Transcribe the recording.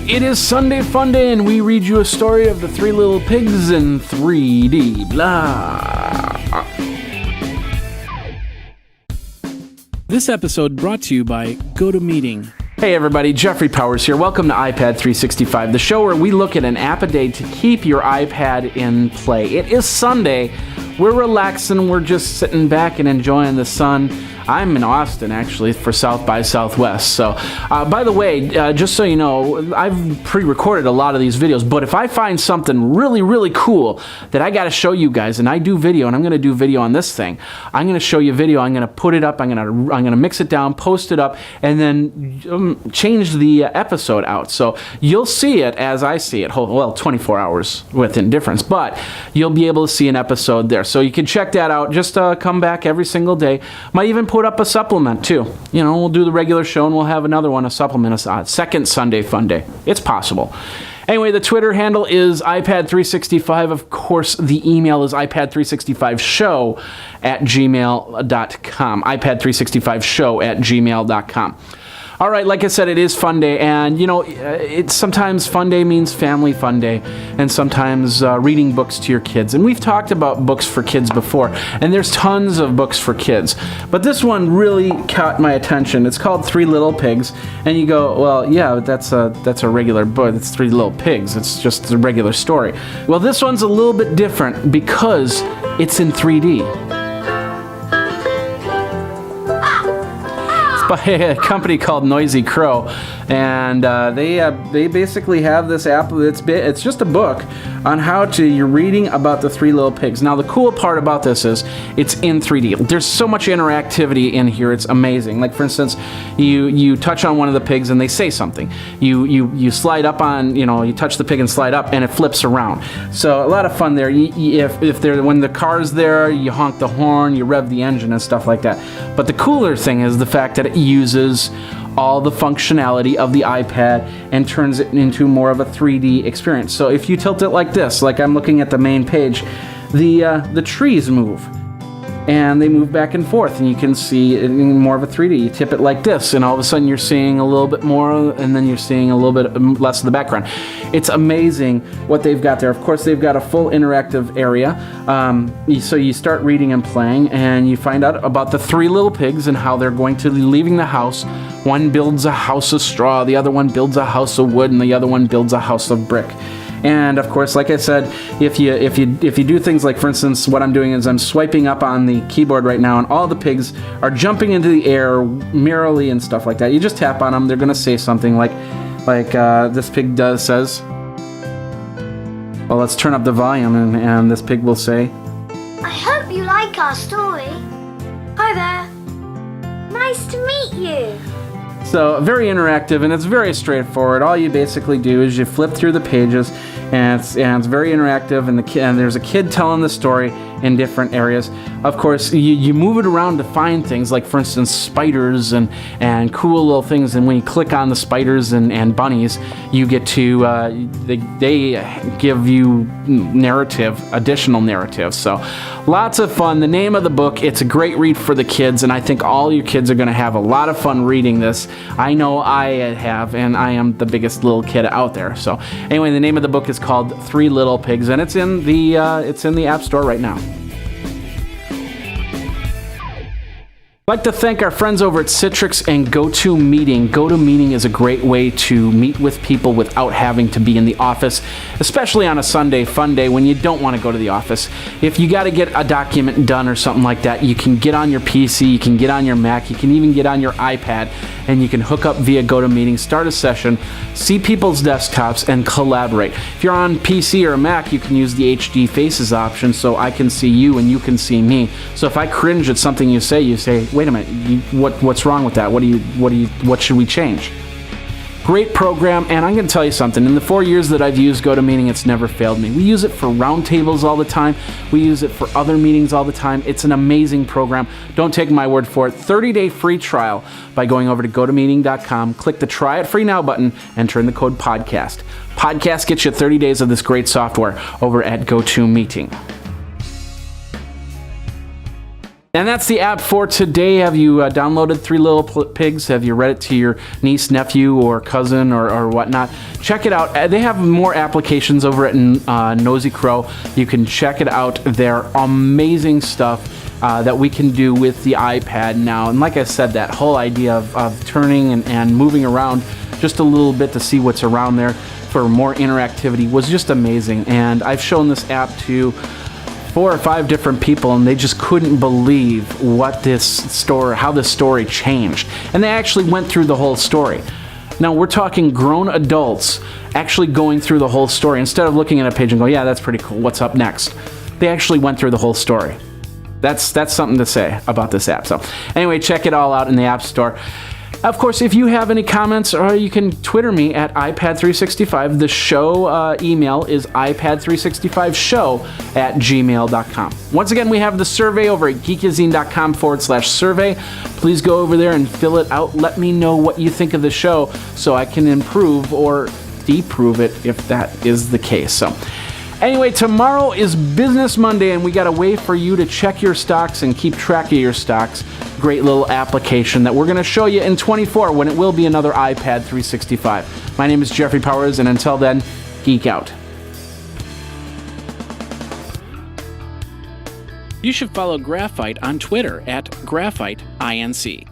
It is Sunday Fun Day, and we read you a story of the Three Little Pigs in 3D. Blah. This episode brought to you by GoToMeeting. Hey everybody, Jeffrey Powers here. Welcome to iPad 365, the show where we look at an app a day to keep your iPad in play. It is Sunday. We're relaxing. We're just sitting back and enjoying the sun. I'm in Austin, actually, for South by Southwest. So, by the way, just so you know, I've pre-recorded a lot of these videos, but if I find something really, really cool that I got to show you guys, and I do video, and I'm going to do video on this thing, I'm going to show you video, I'm going to put it up, I'm going to mix it down, post it up, and then change the episode out. So, you'll see it as I see it, well, 24 hours within difference, but you'll be able to see an episode there. So, you can check that out. Just come back every single day. Might even put up a supplement too. You know, we'll do the regular show and we'll have another one, a supplement, a second Sunday Fun Day. It's possible. Anyway, the Twitter handle is iPad365. Of course, the email is iPad365show@gmail.com. iPad365show@gmail.com. All right, like I said, it is Fun Day, and you know, it's sometimes Fun Day means Family Fun Day, and sometimes reading books to your kids. And we've talked about books for kids before, and there's tons of books for kids. But this one really caught my attention. It's called Three Little Pigs, and you go, well, yeah, that's a regular book. It's Three Little Pigs. It's just a regular story. Well, this one's a little bit different because it's in 3D. By a company called Noisy Crow, and they basically have this app. It's just a book on how you're reading about the Three Little Pigs. Now the cool part about this is it's in 3D. There's so much interactivity in here. It's amazing. Like for instance, you touch on one of the pigs and they say something. You slide up on, you touch the pig and slide up and it flips around. So a lot of fun there. When the car's there, you honk the horn, you rev the engine and stuff like that. But the cooler thing is the fact that it uses all the functionality of the iPad and turns it into more of a 3D experience. So if you tilt it like this, like I'm looking at the main page, the trees move. And they move back and forth, and you can see it in more of a 3D. You tip it like this, and all of a sudden you're seeing a little bit more, and then you're seeing a little bit less of the background. It's amazing what they've got there. Of course, they've got a full interactive area. So you start reading and playing, and you find out about the Three Little Pigs and how they're going to be leaving the house. One builds a house of straw, the other one builds a house of wood, and the other one builds a house of brick. And of course, like I said, if you do things like, for instance, what I'm doing is I'm swiping up on the keyboard right now, and all the pigs are jumping into the air merrily and stuff like that. You just tap on them; they're going to say something like this pig says. Well, let's turn up the volume, and this pig will say, "I hope you like our story. Hi there. Nice to meet you." So very interactive, and it's very straightforward. All you basically do is you flip through the pages, and it's very interactive, and there's a kid telling the story in different areas. Of course, you move it around to find things, like for instance spiders and cool little things, and when you click on the spiders and bunnies, you get to they give you additional narrative. So lots of fun. The name of the book, it's a great read for the kids, and I think all your kids are going to have a lot of fun reading this. I know I have, and I am the biggest little kid out there. So anyway, the name of the book is called Three Little Pigs, and it's in the App Store right now. I'd like to thank our friends over at Citrix and GoToMeeting. GoToMeeting is a great way to meet with people without having to be in the office, especially on a Sunday Fun Day when you don't want to go to the office. If you got to get a document done or something like that, you can get on your PC, you can get on your Mac, you can even get on your iPad, and you can hook up via GoToMeeting, start a session, see people's desktops, and collaborate. If you're on PC or a Mac, you can use the HD Faces option so I can see you and you can see me. So if I cringe at something you say, wait a minute, what's wrong with that? What should we change? Great program, and I'm going to tell you something. In the 4 years that I've used GoToMeeting, it's never failed me. We use it for roundtables all the time. We use it for other meetings all the time. It's an amazing program. Don't take my word for it. 30-day free trial by going over to GoToMeeting.com, click the Try It Free Now button, enter in the code PODCAST. Podcast gets you 30 days of this great software over at GoToMeeting. And that's the app for today. Have you downloaded Three Little Pigs? Have you read it to your niece, nephew, or cousin, or whatnot? Check it out. They have more applications over at Nosy Crow. You can check it out. They're amazing stuff that we can do with the iPad now. And like I said, that whole idea of turning and moving around just a little bit to see what's around there for more interactivity was just amazing. And I've shown this app to 4 or 5 different people, and they just couldn't believe how this story changed. And they actually went through the whole story. Now we're talking grown adults actually going through the whole story instead of looking at a page and go, yeah, that's pretty cool, what's up next? They actually went through the whole story. That's something to say about this app. So anyway, check it all out in the App Store. Of course, if you have any comments, or you can Twitter me at iPad365. The show email is iPad365show@gmail.com. Once again, we have the survey over at geekazine.com/survey. Please go over there and fill it out. Let me know what you think of the show so I can improve or deprove it if that is the case. So anyway, tomorrow is Business Monday, and we got a way for you to check your stocks and keep track of your stocks. Great little application that we're going to show you in 24 when it will be another iPad 365. My name is Jeffrey Powers, and until then, geek out. You should follow Graphite on Twitter at GraphiteINC.